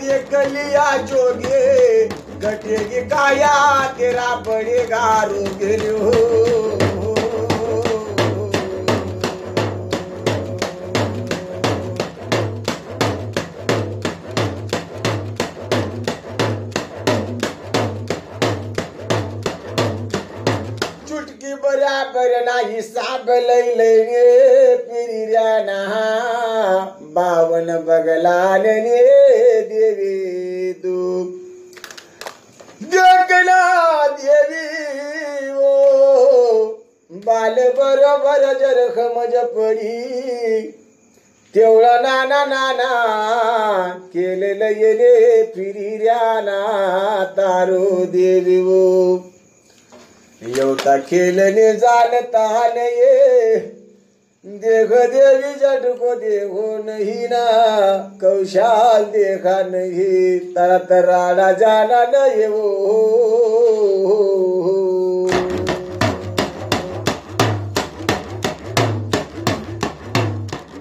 देख लिया जोगे कटेगी काया तेरा पड़ेगा रोगे हो। चुटकी बराबर नाही साब लई लईने पिरिऱ्याना 52 बगलाने देवी तू देखना देवी ओ बाल बरोबर जर खमज पडी तेवढा नाना नाना केलेलं येणे पिरिऱ्याना तारो देवी ओ येवता खेलने जानता नये देख देवी जटको देखो नहीं ना कौशाल देखा नहीं तारा तराड़ा जाना नहीं वो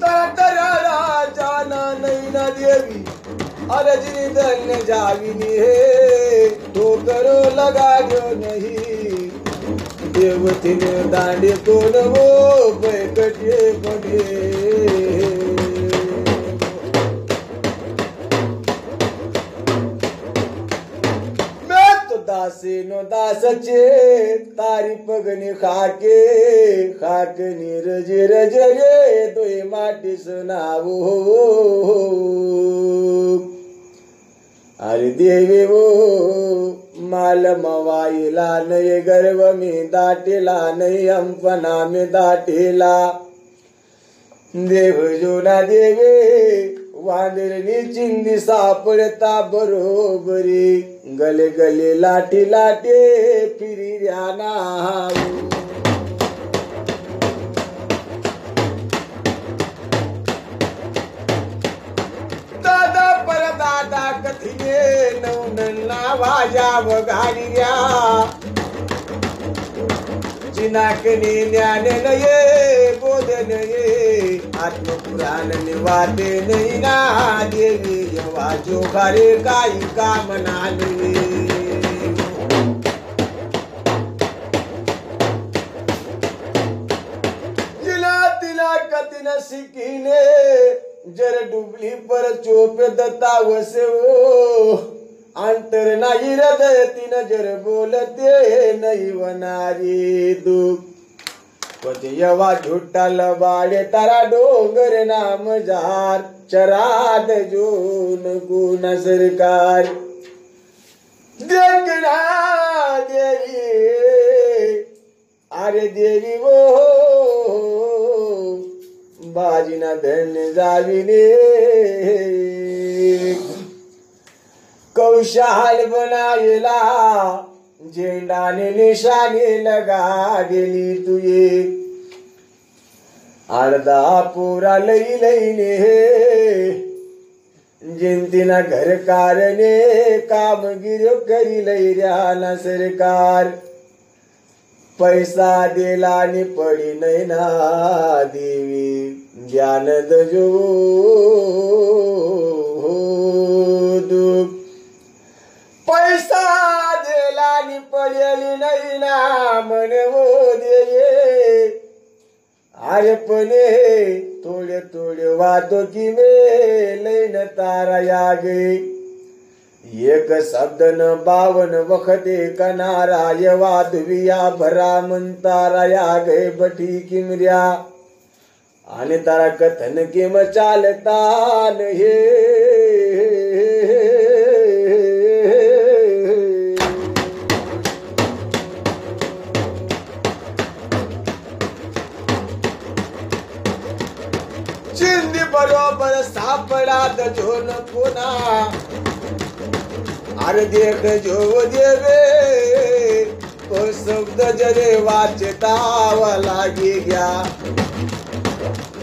तारा तराड़ा जाना नहीं ना देवी अर्जनी धन्य जाविनी है तो करो लगा जो नहीं देवतीने दांडे कोण वो बैकटे पडे मैं तो दासी नो दासचे तारी पगनी खाके खाकनी रजे रजे रे तोय माटी सुनावो अरे देवी वो माल मवाईला नहीं गर्भ में दाटेला नहीं अंपना में दाटेला देव जो ना देवे वांदरनी चिंदी सापडता बरोबरी गले गले लाटी लाटे पिरिऱ्याना दादा कथिने नवनला वाजाव घालिया चिनाकने ज्ञान नये बोध नये आत्मपुराण निवाते नहीं ना देवी वाजो घरे काही कामना नये जिला तिला कथिन सिकीने जर डुबली पर चोप दत्ता वसे ओ अंतर नाही हृदय तीन जर बोलते नहीं वनारी दुख पति यवा झुट्टा लबाडे तारा डोंगर नाम जार चराद जोन गुण सरकार देखना देवी अरे देवी वो बाजीना धन्य जाविने कौशाल बनायला झेंडाने निशाने लगा गेली तुये अर्धा पोरा लई लईने जिंतीना घर कारणे कामगिरी करी लई राना सरकार पैसा देला नि पडी नाही ना देवी ज्ञान दजो दुख पैसा देला नि पडेली नाही ना मन वो देये अरे पने थोडे थोडे वातो की में लैन तारा या गई एक शब्द न 52 वखते कनारा ये वादविया भरा मन तारा या गए बठी किमऱ्या आणि तारा कथन किम चालता हे चिंदी बरोबर सापडा दजोन पुन्हा अरे देख जो देवे तो शब्द जरे वाचतावा लागी गया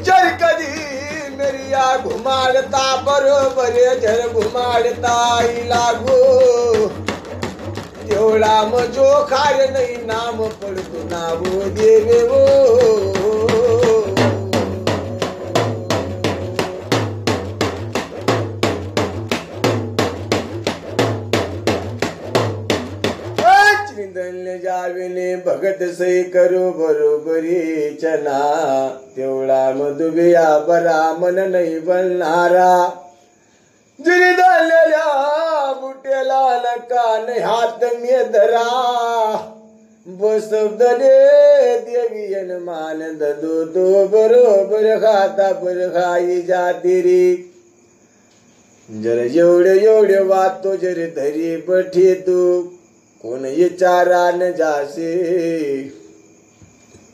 जर कधी मेरिया घुमाडता बरोबर जर घुमाडता लागो तेवढा मजो खार नाही नाम पडतो नावो देवे वो दसई करू बरोबरी चना तेवढा मधुबिया बरा मन नाही बनणारा जिरी धरलेल्या बुट्याला नकान हात मी धरा बसवदले देवी मान दो दो बरोबर खाता बर खाई जाती रे जर एवढे वातो जर धरी बठी तू कोण विचारा न जासे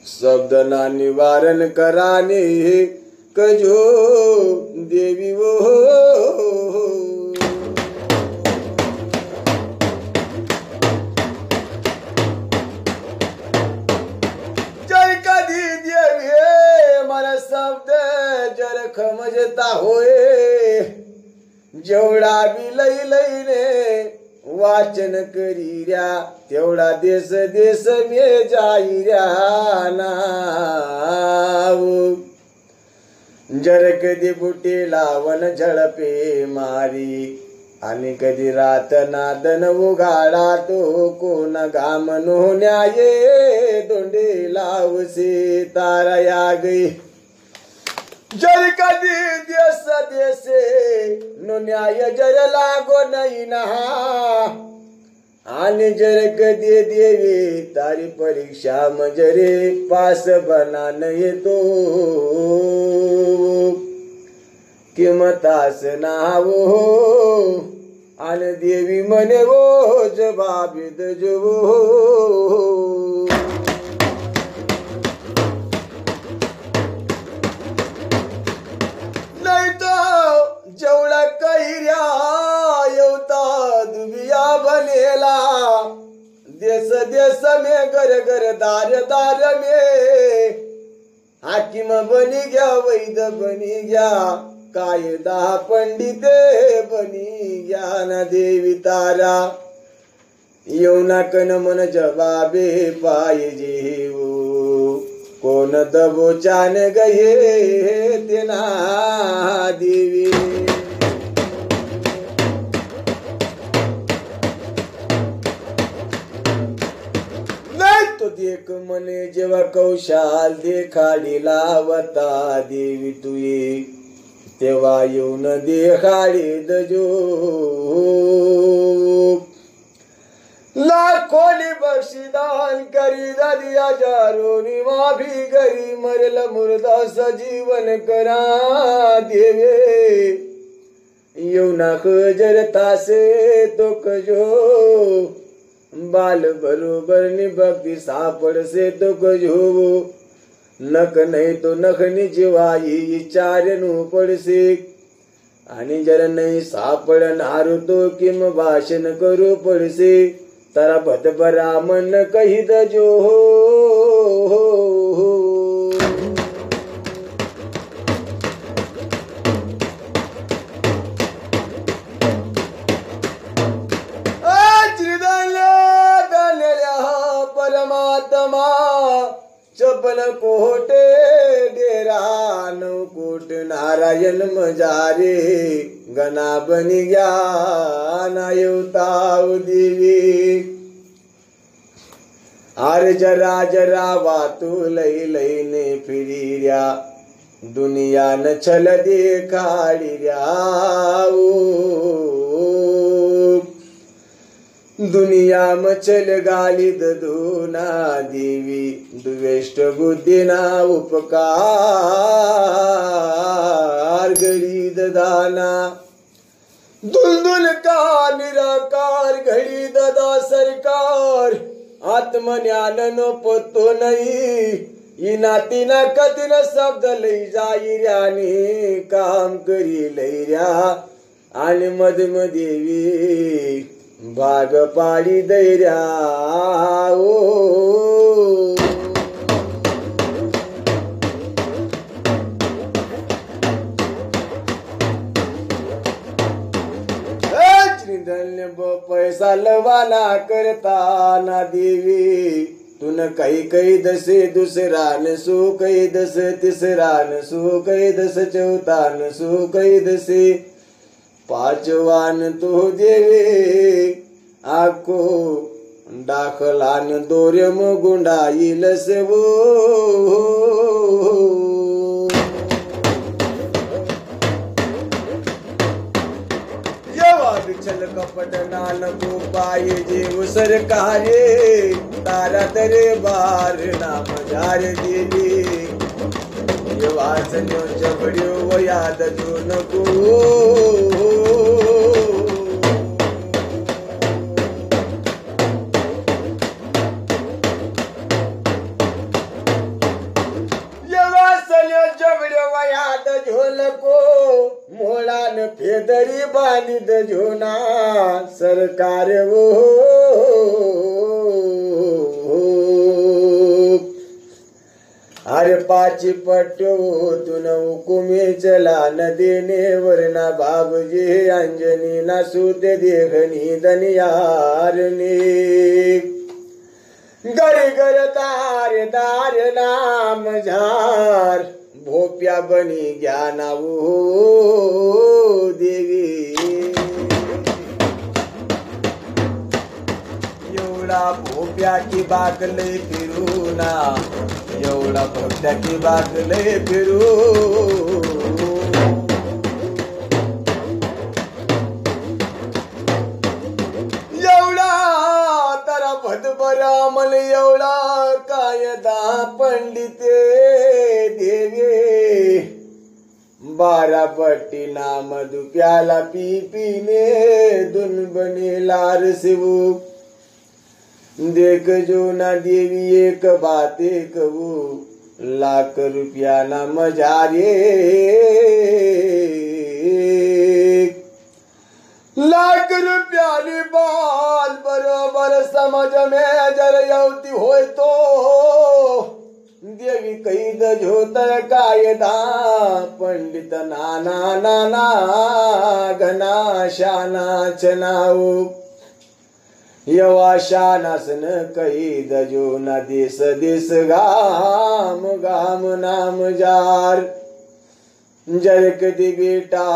शब्द ना निवारण कराने कजो देवी वो जर कधी देवी मला शब्द जर खमजता होय जेवढा बी लईने वाचन करीर्या तेवढा देश देश मे जाईर्या नाव जर कधी बुटी लावण झळपे मारी आणि कधी रात नादन उघाडा तो कोण घाम नो न्याये दोंडे लावसे तारा गई जर कधी देश देशे नो न्याय जर लागो नाही ना आणि जर कधी देवी तारी परीक्षा मजरे पास बना नाही तो किमतास नावो आणि देवी म्हणे वो जबाबीद जो जेवढा कैर्या येवता दुबिया बनेला देश देश में घर घर दार दार में हाकिम बनी गया वैद बनी गया कायदा पंडित बनी गया ना देवी तारा येऊना कन मन जबाबे पाहिजे कोण दबोचान गये तेना देवी नाही तो देख मने जेव्हा कौशाल देखाडी लावता देवी तुये तेव्हा येऊन देखाडी दजो लाखोनी बक्षीदान करी दादी हजारोनी माफी करी मरल मुर्दा सजीवन करा देवे येऊना जर तासे तो कजो बाल बरोबर नि भक्ती सापडसे तो कजो नख नाही तो नखनी जीवाई विचारनु पडसे आणि जर नाही सापडणार तो किम भाषण करू पडसे तारा भतभरा मन कही दजो परमात्मा चपन कोटे डेरा नौकोट नारायण मजारे गणा बनी गया येवताव देवी आर जरा जरा वातू लईने फिरिर्या दुनिया न छल देखाडिर्या दुनिया मचल गाली दधुना देवी दुवेष्ट बुद्धीना उपकार घडी ददाना दुलदुल का निराकार घडी ददा सरकार आत्मज्ञान नो पतो नाही इनातीना कदिन शब्द लई जाईर्याने काम करी लैर्या आणि मधमदेवी भाग पाडी दैर्या धन्य पैसा लवाना करता ना देवी तुन काही काही दसे दुसरान सो काही दस तिसरान सो काही दस चौथान सो काही दसे पाचवान तो देवे आको दाखलान दोर्यम गुंडाईल सेवो छल कपट नानको पाये जीव सरकारे तारा दरे बार नाम जार दिली ये वासन्यो चबड्यो व याद जो नको ये वासन्यो चबड्यो व याद जो नको मोळान फेदरी बांधित झोना सरकार वो अरे पाची पट्टो तुन हुकुमे चला न देने वरना बाबजे अंजनी ना सूत देखनी दनियारने घर घर तार दार नाम झार भोप्या बनी ज्ञानावो देवी एवढा भोप्या की बागले फिरू ना एवढा भोप्या की बागले फिरू एवढा तारा भदबरा मल एवढा कायदा पंडिते देवे बारा पट्टी नाम दुप्याला पी पीने दुन बने लार सिवू देख जो ना देवी एक बाते कहू लाख रुपया ना मजारे लाख रुपया बाल बरोबर समझ में जर यवती होय तो देवी कैद झोतर कायदा पंडित नाना नाना घना शाना चनाऊ यवा शानासन कैद जो न देश देश गाम गाम नाम जार जरक दि बेटा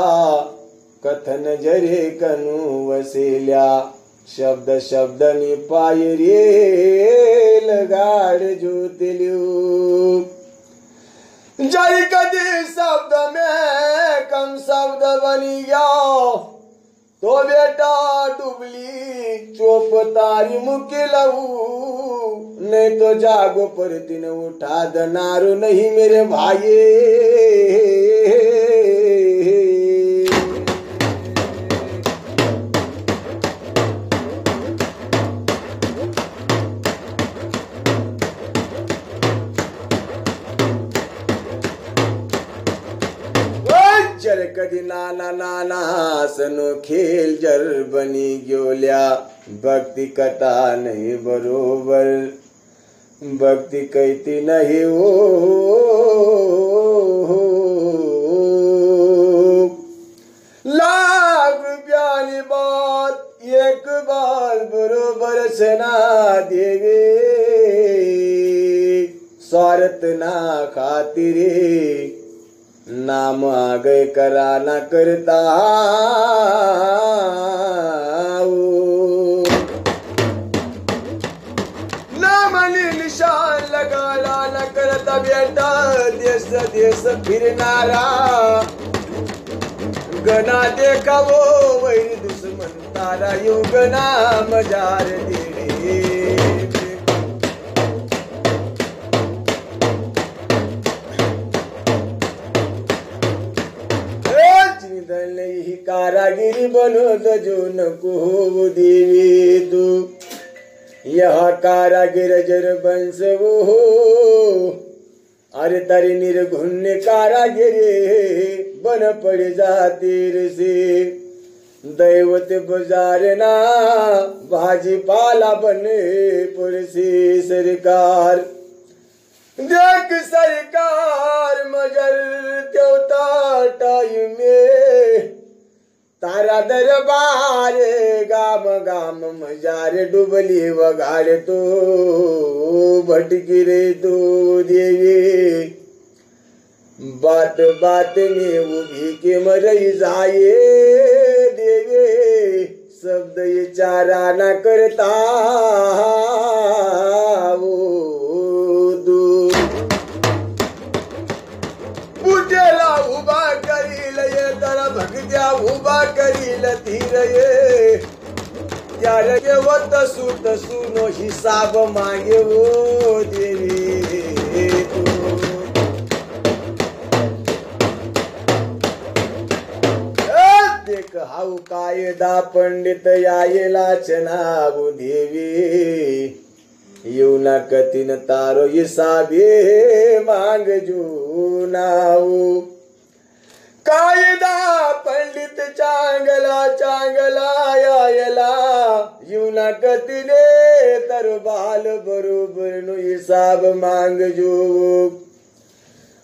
कथन जरे कनु वसेल्या शब्द शब्द नि पाय रे लगाड जोतिल्यू जरी कदी शब्द में कम शब्द बनी गया तो बेटा डुबली चोप तारी मुके लहू नहीं तो जागो पर तीन उठा दनारो नहीं मेरे भाई जर कधी नाना नाना सनो खेल जर बनी ग्योल्या भक्ति कथा नहीं बरोबर भक्ति कहती नहीं हो लाख रुपयानी बात एक बार बरोबर सना देवे स्वार्थ ना खातिरे नाम आगे करा न करता नाम निशान लगा न करता बेटा देश देश फिरनारा गना देखा वो वही दुश्मन तारा यू गना मजार दे कारागिरी बनो जो नको देवी तू यह कारागिर जर बंस वो अरे तारी निर्गुण कारागिरी बन पड़ जाते से दैवत बाजारना भाजी पाला बने पड़सी सरकार देख सरकार मजर त्योता टाइम में तारा दरबार गाम गाम मजार डुबली वगाड़ तो भटकी रे तो देवी बात बात में उभी के मरई जाए देवे शब्द विचारा न करता पूजेला उभा करील ये तर भक्त्या उभा करील धीर ये यार वत सुत सुनो हिसाब मागे ओ देवी देख हाऊ कायदा पंडित यायलाच नाव देवी येऊ ना कतीन तारो हिसाबे मागजू नाव कायदा पंडित चांगला चांगला यायला येऊ ना कतीने तर बाल बरोबर नो हिसाब मागजू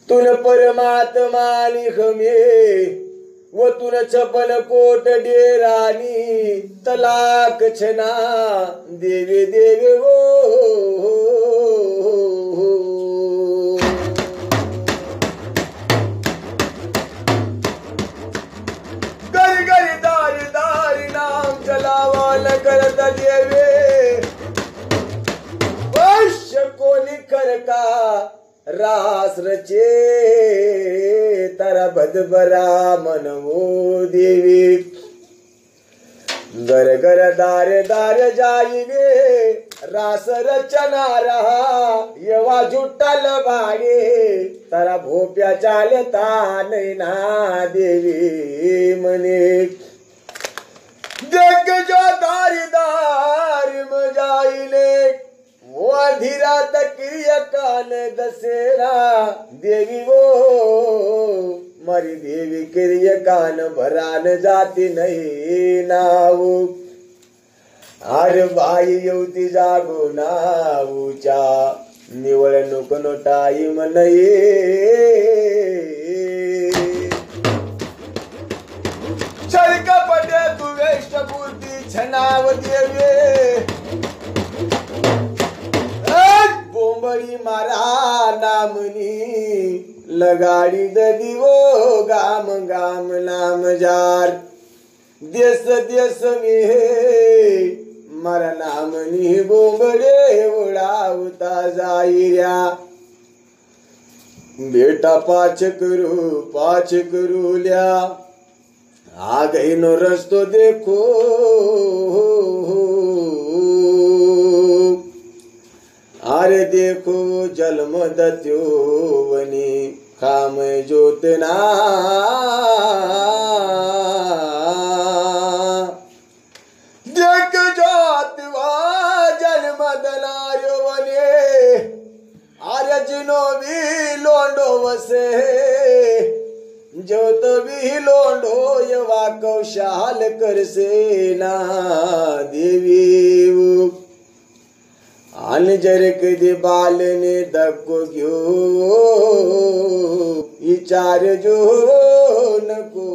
तुन परमात्मा लिखमे व तुन 56 कोट डेरानी तलाक छना देवे देवे वो घर घर दार दार नाम चलावाल करत देवे वश कोणी कर का रास रचे तारा बदबरा मनवो देवी घर घर दार दार जाईने रास रचना रहा येवा जुट्टल भाडे तारा भोप्या चालता नैना देवी मने देख जो दारी दार मजाईले वो धीरा तक्रिय कान दसेरा देवी वो मरी देवी क्रिय कान भरान जाती नहीं नाऊ आर बाई येवती जागो नाऊच्या निवडणूक नो टाईम नये छळकपटे तू वेशपूर्ती छनाव देवे बोंबडी मारा नामनी लगाडी ददिवो गाम गाम नाम जार देश देश में मारा नामनी बोंबडे उडावता जाईर्या बेटा पाच करू ल्या आ गई नो रस्तो देखो अरे देखो जन्म दत्यो वनी खाम जोतना देख जोतवा जन्म दनार्यो वने अरे जिनो भी लोंडो वसे जो तो भी लोंडो यवा कौशाल करसे ना देवी आणि जर कधी बालने दक्को घेऊ विचार जो नको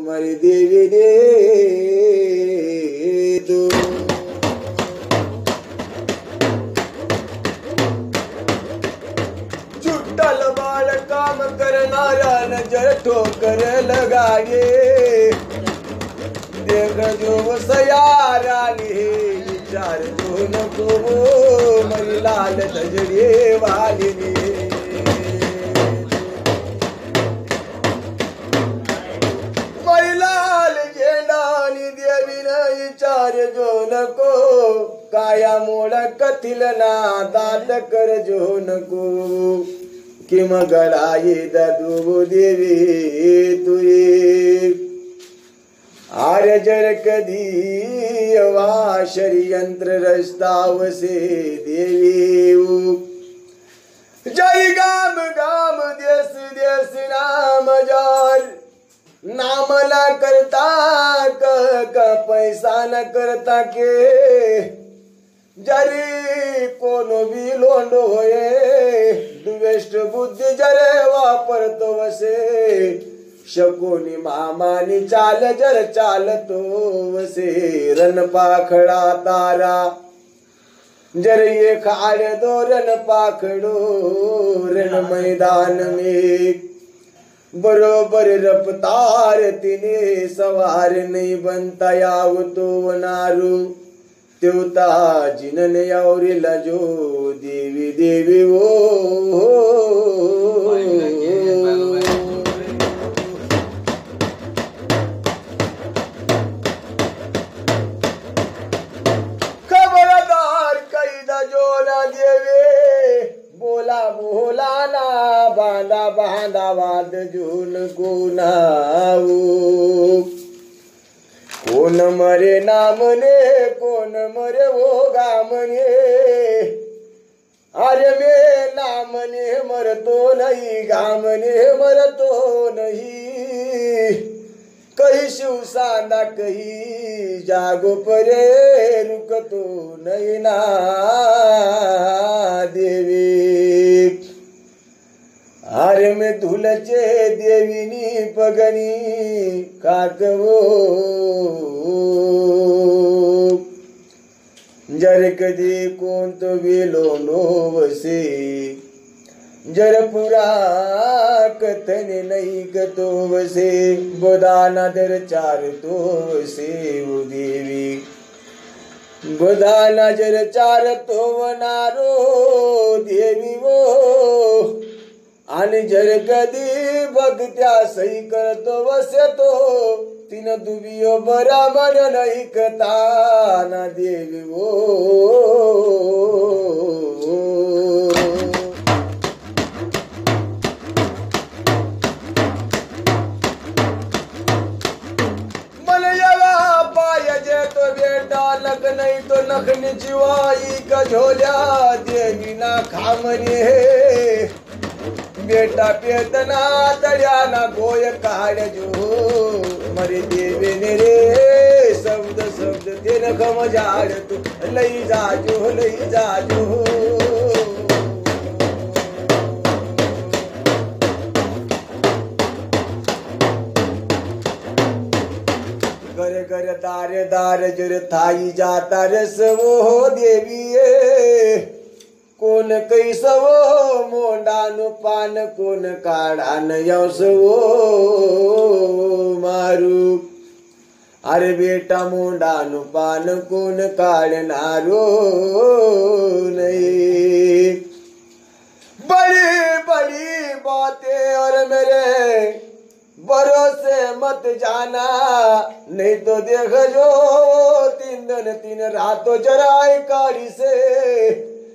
मरी देवी दे दो चुट्टल बाळ काम करणारा नजर ठोकर लगाडे देख जो सयाराने विचार जो नको मरी लाल तजडे वालिने मरी लाल झेंडानी देवीन विचार जो नको काया मोड कथिल ना दात कर जो नको किम गळाई ददू देवी तुये आर्य जर कधी वा षडयंत्र रस्तावसे देवी जय गाम गाम देश देश नाम जार नामला करता क पैसा न करता के जरी कोनो भी लोंडो होये दुवेष्ट बुद्धी जरे वापरतो वसे शकोनी मामानी चाल जर चालतो वसे रण पाखडा तारा जर ये खाड़ दो रण पाखडो रण मैदान में बरोबर रफ्तार तिने सवार नहीं बनता याव तो वनारू तेवता जिनन यावरीला जो देवी देवी खबरदार कैदा जो ना देवे बोला बोला ना बांधा बांधा वाद जून गुनाऊ कोण मरे ना म्हणे कोण मरे वो गा म्हणे अरे मेला म्हणे मरतो नाही गा म्हणे मरतो नाही कही शिव सांदा कही जागो परे रुकतो नाही ना देवी अरे में धुलचे देवीनी पगनी काकवो जर कधी कोणतो वेलो नोवसे जर पुरा कथने नहीं कतो वसे गोदाना दर चार तो वसे ओ देवी गोदाना जर चार तो वनारो देवी वो आणि जर कधी बघत्या सही करतो वसतो तीन दुबियो बरा मन नाही कथा ना देवी वो तो बेटा लग नहीं तो नखनी चिवाई का झोल्या देवी ना खामने हे बेटा पेतना तड्याना गोय काढ जो मरे देवे ने रे शब्द शब्द तेन खम झाड तू लई जाजो लई जाजो घर घर दार दार जर थाई जाता रस वो देवी कोण कैसवो मोंडानु पान कोण काढान यवसवो मारू अरे बेटा मोंडानु पान कोण काढणारो नहीं बड़ी बड़ी बातें और मेरे भरोसे मत जाना नहीं तो देख जो 3 दिन 3 रातों जराय काढ़ी से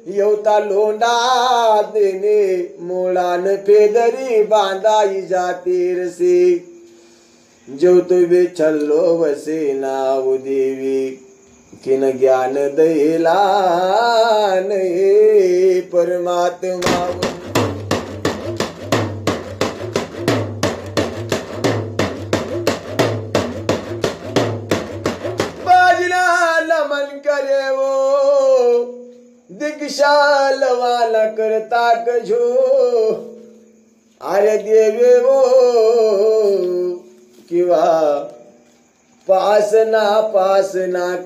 येवता लोंडा देने मोळान पेदरी बांधाई जातीर से जो तुबे छल्लो वसे नाव देवी किन ज्ञान दयेला नहीं परमात्मा मन करे वो दीक्षाल वाला करता कजो अरे देवे वो किंवा पासना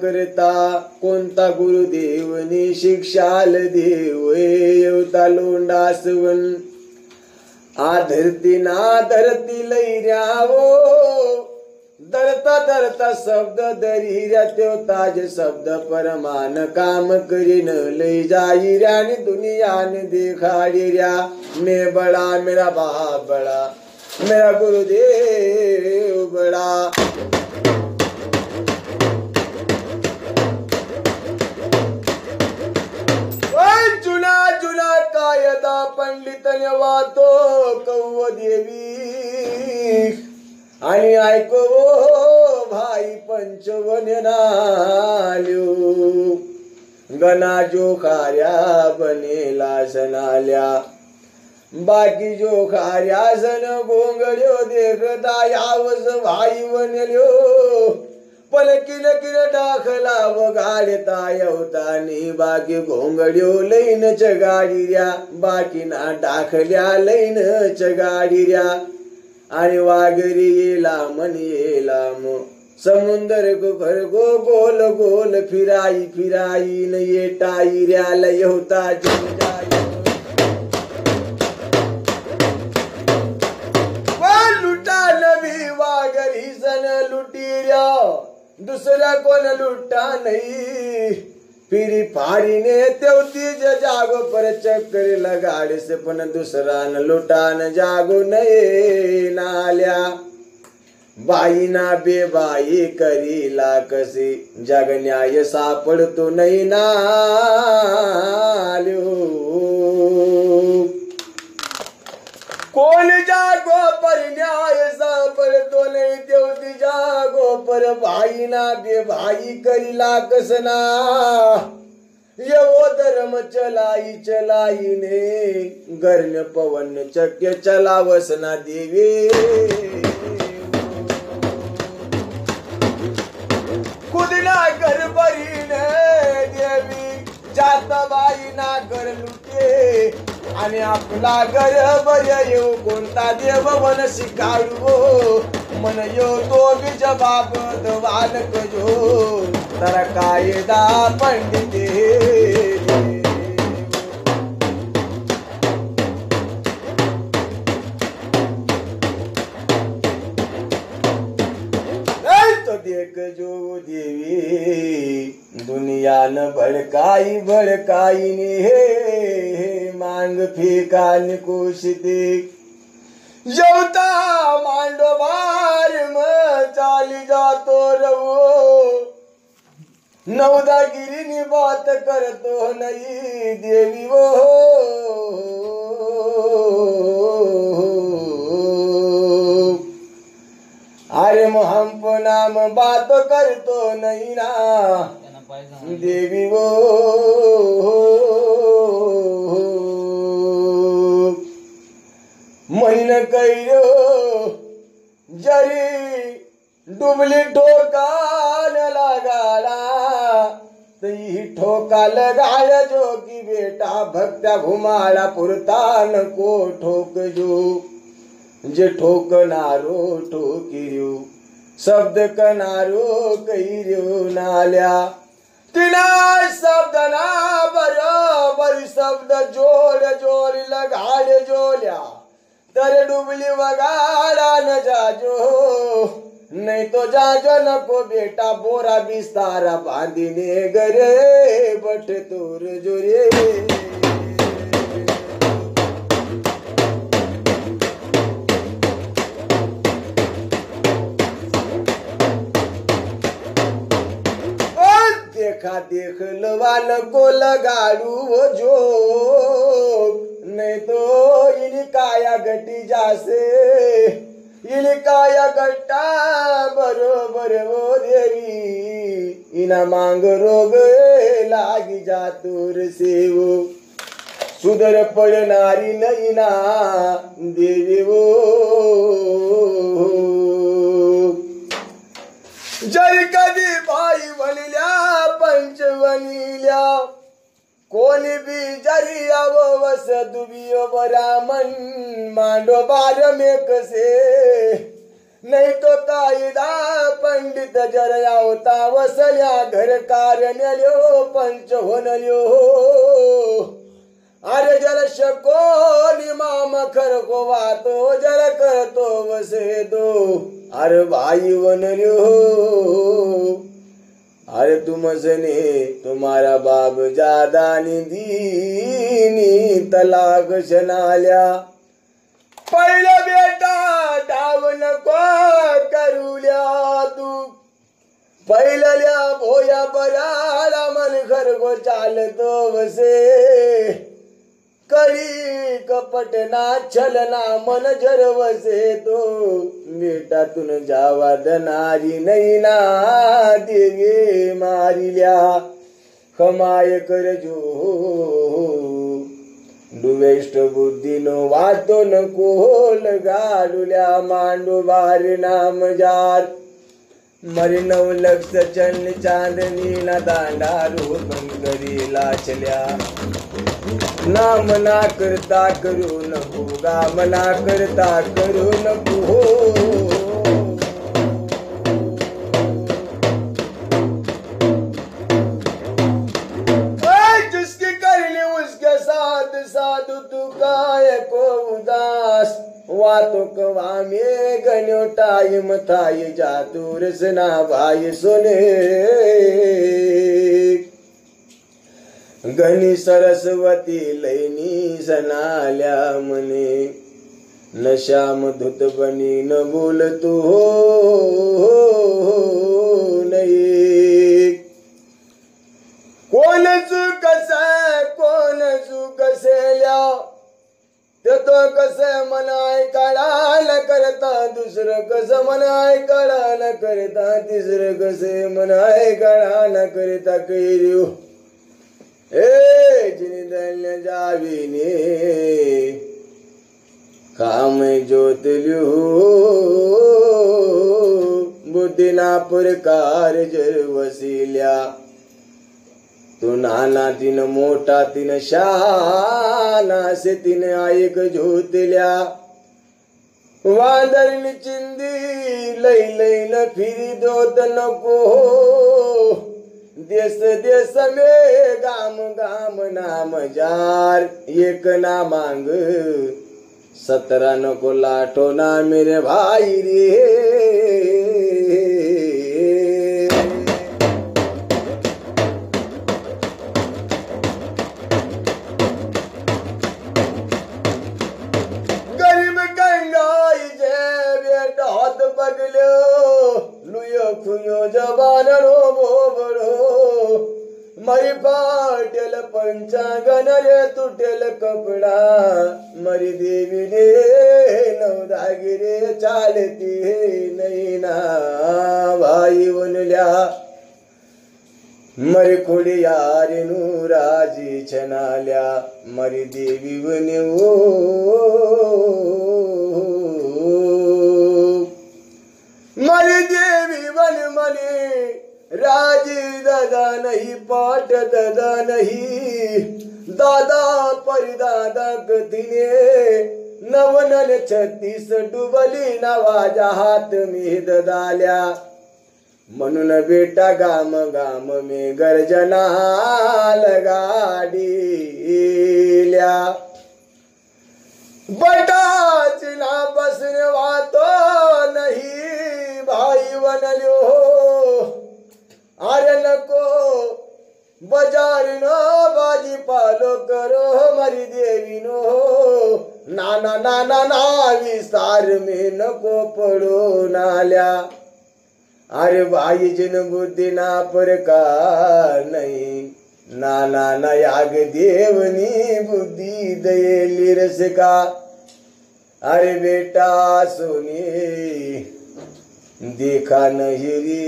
करता कोणता गुरुदेवनी शिक्षाल देव येवता लोंडासवन आधरती ना धरती लैर्यावो दरता दरता शब्द दरीर्या त्यो ताज शब्द परमान काम करीन लई जाईर्या नि दुनियाने देखाडिर्या मैं बड़ा मेरा बाप बड़ा मेरा गुरुदेव बड़ा जुना जुना कायदा पंडितने वातो कौ देवी आणि ऐको भाई पंचवन्य नाल्यो गना जो खार्या बनेला सनाल्या बाकी जो खार्या सन गोंगड्यो देखता यावस भाई बनल्यो पलकिन किन टाकला वगाडता येवतानी बाकी घोंगड्यो लईन चगाडीर्या बाकी ना टाकल्या लईन चगाडीर्या आणि वागरी येला मन येला मो समुंदर को घर गो गोल गोल फिराई फिराई न येटाई रॅल येवता जग जाई दुसरा कोण लुटा नहीं फिरी फारीने तेवती जागो पर चक्कर लगाडीस पण दुसरा न लुटान जागो नये नाल्या बाई ना बेबाई करीला कसे जग न्याय सापडतो नाही नाल्यो कोण जागो पर न्याय सापडतो नाही तेवती जागो पर बाई ना बेबाई करीला कसना यो धर्म चलाई चलाई ने गर्म पवन चक्य चलावसना देवे खुदना घर बरीने देवी जाता बाई ना घर लुटे आणि आपला घर बर येऊ कोणता देव मन शिकाडू मन यो तो बी जबाब दवान कजो तर कायदा पंडिते देख जो देवी दुनिया न भड़काई भड़काई ने हे मांग फेका निकोशते जवता मांडो बार म चाली जातो रवो नवदागिरी बात करतो नहीं देवी वो अरे हम नाम बात करतो नहीं ना देवी वो मन करो जरी डुबली ठोकान लगाला तही ठोका लगाल जो की बेटा भक्त्या घुमाला पुरतान को ठोक जो जे ठोकनारो ठोकिर्यो शब्द कनारो कहिर्यो नाल्या तिना शब्द ना बरोबर शब्द जोड जोड लगाड जोल्या तर डुबली वगाडा न जाजो नहीं तो जाजो नको बेटा बोरा बिस्तारा बांधीने गरे बट तोर जोरे देखा देख लवान को लगाड़ू वो जो नहीं तो इनकाया गटी जासे इनकाया गट्टा बरोबर वो देवी इना मांग रोग लागी जातूर से वो सुधर पडणारी नहीं ना देवी वो जरी कधी बाई वनिल्या पंचवनिल्या कोणी बी जरी अवस दुबियो ब्राह्मण मांडो बार में कसे नहीं तो कायदा पंडित जर आवता वसल्या घर कार्यान्यो पंच होनल्यो अरे जर शको निमाम खर को वातो जर करतो वसे दो अरे भाई वनल्यो अरे तुमसने तुम्हारा बाप ज्यादा निधीनी तलाक शनाल्या पहिला बेटा डाव नको करूल्या तू पहिल्या भोया बराला मन घर को चालतो वसे करी कपट ना छलना मन जरवसे तो बेटातून जावा दनारी नाही ना देवे मारिल्या खमाय करजो दुवेष्ट बुद्धीनो वातो नको लगाडुल्या मांडू बार नाम जार मरी 9 लक्ष चंद चांदनी ना दांडा रोपण करी लाचल्या नाम ना करता करू नको गाम ना करता करू नको जिसकी करनी उसके साथ साधु तू काय को उदास वातो कवामे गण्यो टाइम थाय जातूरस ना भाई सोने गणी सरस्वती लैनी सनाल्या मने नशाम धुत बनी न बोल तू हो नाही कोण चूक कोण चूक सेल्या ते तो कसे मनाय काळा न करता दुसरं कसं मनाय काळा न करता तिसरं कसे मनाय काळा न करता कैर्यू जिने जावीने काम ज्योतल्यू बुद्धीना प्रकार जर वसिल्या तू नाना तीन मोठा तीन शाना से तीन ऐक झोतल्या वादरनी चिंदी लई लई न फिरी दोत नको देश देश में गाम गाम नाम जार एक ना मांग 17 नको लाठो ना मेरे भाई रे गरीब गंगाई जे बेटा हाथ पगलो लुयो खुयो जबान रोबो बड़ो मरी पाटेल पंचागन रे तुटेल कपडा मरी देवी रे नवदागी रे चालती नाही ना भाई बनल्या मरी खोडी यारी नूराजी छनाल्या मरी देवी बने ओ मरी देवी बन मनी राजी दादा नहीं पाट दादा नहीं दादा परिदादा गतीने नवनन 36 डुबली नावाजा हात मी ददाल्या म्हणून बेटा गाम गाम में गर्जना लगाडील्या बटाची ना बसने वातो नहीं भाई बनल्यो अरे नको बाजार नो बाजी पालो करो मरी देवी नो नाना नाना ना विस्तार में नको पडो नाल्या अरे भाई जिन बुद्धी ना प्रकार नहीं नाना ना याग देवनी बुद्धि दयेली रस का अरे बेटा सोनी देखा नहीं रे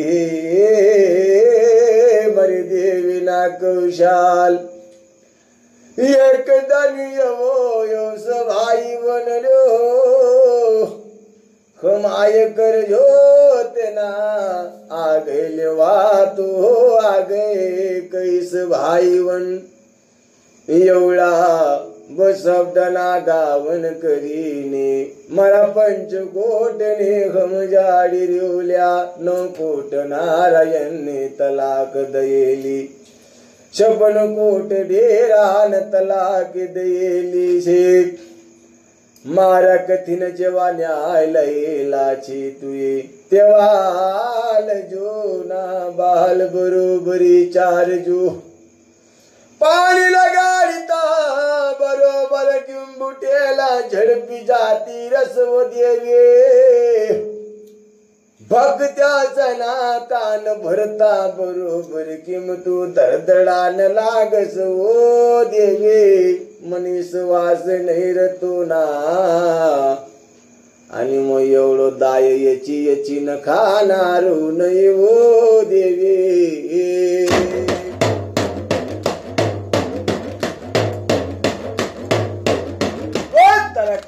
मरी देवी ना कौशाल एक दनिय वो यो सभाई बनलो खमाय कर जो तेना आगे वातो आगे कैस भाई वन एवढा व शब्दना गावन करीने मला पंचकोटने घमजाडी रिवल्या 9 कोट नारायणने तलाक दयेली 56 कोट डेरान तलाक दयेली शेख मारा कथिन जेव्हा न्याय लयलाची तुये तेव्हा जो ना बाल बरोबरी 4 जो पाणी लगाडता बरोबर किंबुटेला झडपी जाती रसव देवे भक्त्याचा ना कान भरता बरोबर किम तू दडदडान लागस ओ देवे मनीस वास नाही रतो ना आणि मग एवढो दाय याची न खाणार नाही ओ देवे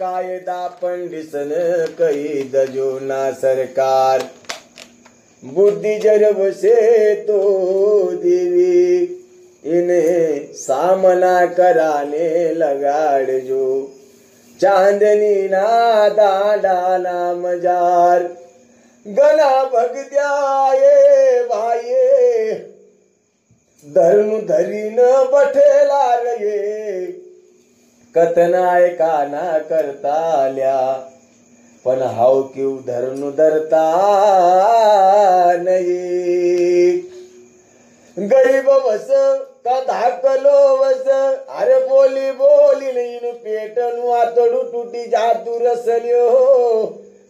कायदा पंडिसन कही दजो ना सरकार बुद्धि जरब से तो देवी इन्हें सामना कराने लगाड़ जो चांदनी ना दादा ना मजार गला भगत्याये भाई धर्म धरी न बठेला रे कथनाय काना करता आल्या पण हाव किव धरणू धरता नाही. गरीब वस का धाकलो वस अरे बोली बोली नाही पेटनु आतडू तुटी जातू रसल्यो.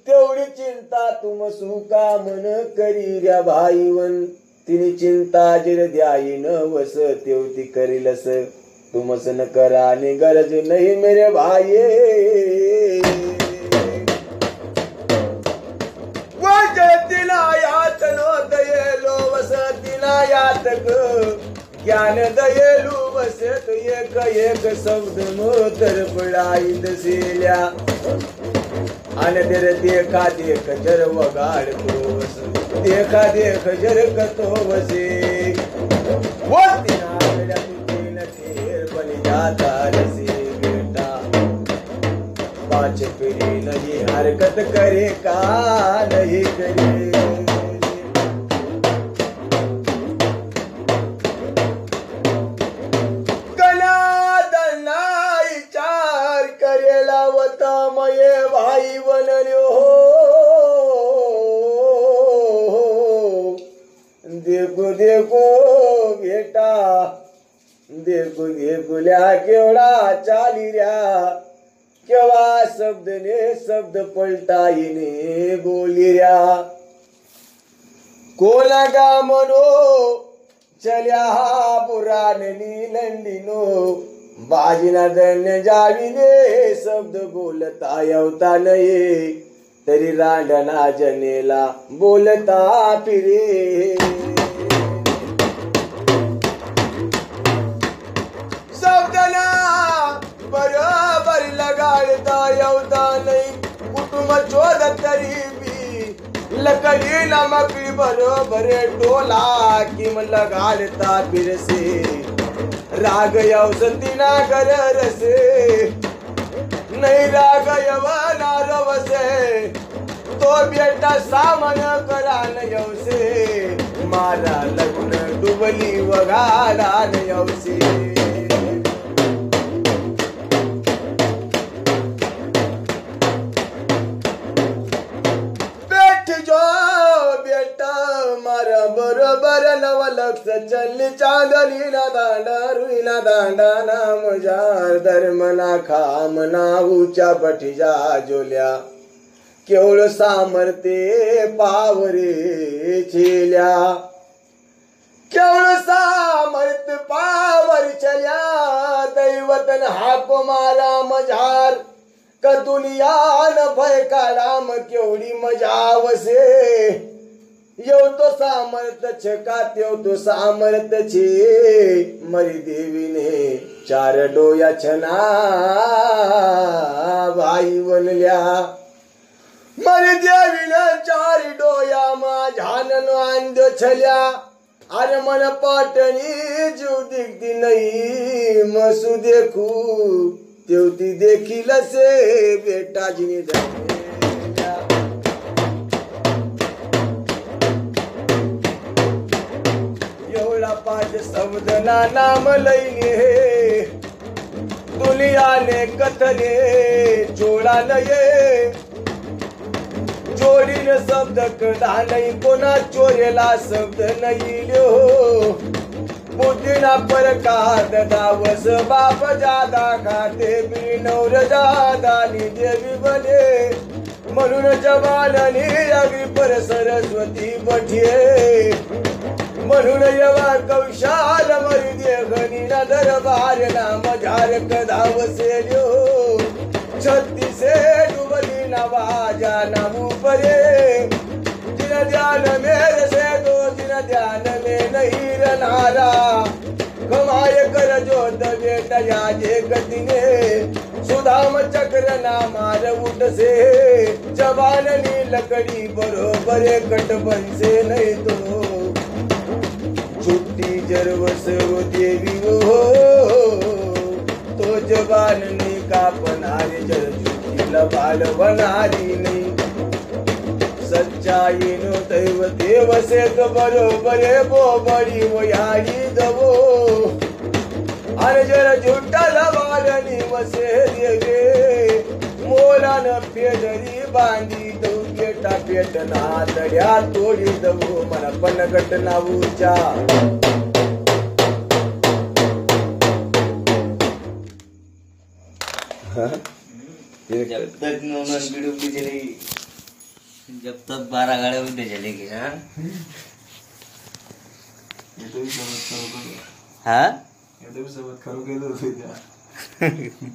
तेवढी चिंता तुम सुका मन करी ऱ्या भाईवन तिने चिंता जिर द्यायीन वस तेवती करीलस तुमस न कराने गरज नाही मेरे भाई. तिला यात नो दयेलो वस तिला यात ज्ञान दयेलू वस एक एक शब्द मोतर पडाई दसेल्या आणि देखा देख जर वगाडतो वस देखा देख जर कतो वसे. वो तिना तुझे न बन जाता रसे बेटा पाच पिढी नहीं हरकत करे का नहीं करे. चार करेला वता मये भाई बनल्यो. देखो देखो बेटा देखो देखुल्या केवढा चाली ऱ्या केव्हा शब्दने शब्द पलटाईने बोली ऱ्या. कोला गा मनो चल्या पुराणनी लंडीनो बाजीना धन्य जावी दे शब्द बोलता येवता नये तरी रांडना जनेला बोलता फिरे. शब्दना बरोबर लगाडता येवता नाही कुटुंब चोद तरी बी लकडी नमकडी बरोबर टोला किम लगाडता फिरसे. राग यवसतीना कर रसे नहीं राग यवना रवसे तो बेटा सामन करा न यवसे मारा लग्न डुबली वगाला न यवसे. बैठ जो बेटा मारा बरोबर नव लक्ष चलली चांदली ना दांडा रुईना दांडा नाम जार धर्मना खामना उच्या बठीजा जोल्या केवळ सामर्थे पावरे चेल्या. केवळ सामर्थ पावर चल्या दैवतन हाक मारा मजार का दुनिया न भय काढाम केवढी मजा वसे. येऊ तो सामर्थ छका तेव तो सामर्थ छे मरी देवीने चार डोया छना भाई बनल्या. मरी देवीने चार डोया मा झानन आंद छल्या अरे मन पाटणी जीव दिखती नाही मसू देखू तेवती देखील से बेटा जिने एवढा पाच शब्द ना नाम लईने दुनियाने कथले जोडा नये जोडीन शब्द कदा नाही कोणा चोरेला शब्द नाही ल्यो. बुद्धीना परकात दावस बाप जादा खाते बिनौर जादानी देवी बने म्हणून जवाननी अग्री पर सरस्वती बठिये. म्हणून यवा कौशाल मरी देघनी ना दरबार ना मजार कदा वसेल्यो. छत्तीसे डुबली ना वाजा ना ऊपरे जिन ध्यान मेरे से दो जिन ध्यान में नहीं रनारा कमाय कर जोत बेटा याजे गतिने सुदाम चक्र ना मार उठ से जवाननी लकड़ी बरोबर कट बनसे नहीं तो छुट्टी जरवस देवी हो तो जवाननी का पनारे जर छुट्टी लबाल बनारी नहीं. सच्चाई नो दैव देव से तो बरोबरे बोबडी वयाडी दवो अरे जर झुट्टा लबालनी वसे देवे मोलानं फेदरी बांधी दऊ पेटा पेटना तड्या तोडी दऊ मला पनगट नाऊच्या जब तक नौनन बिडुबली चली जब तक 12 गाड़े उठे चलेगी हाँ ये तो भी सबक करो हाँ ये तो भी सबक करो के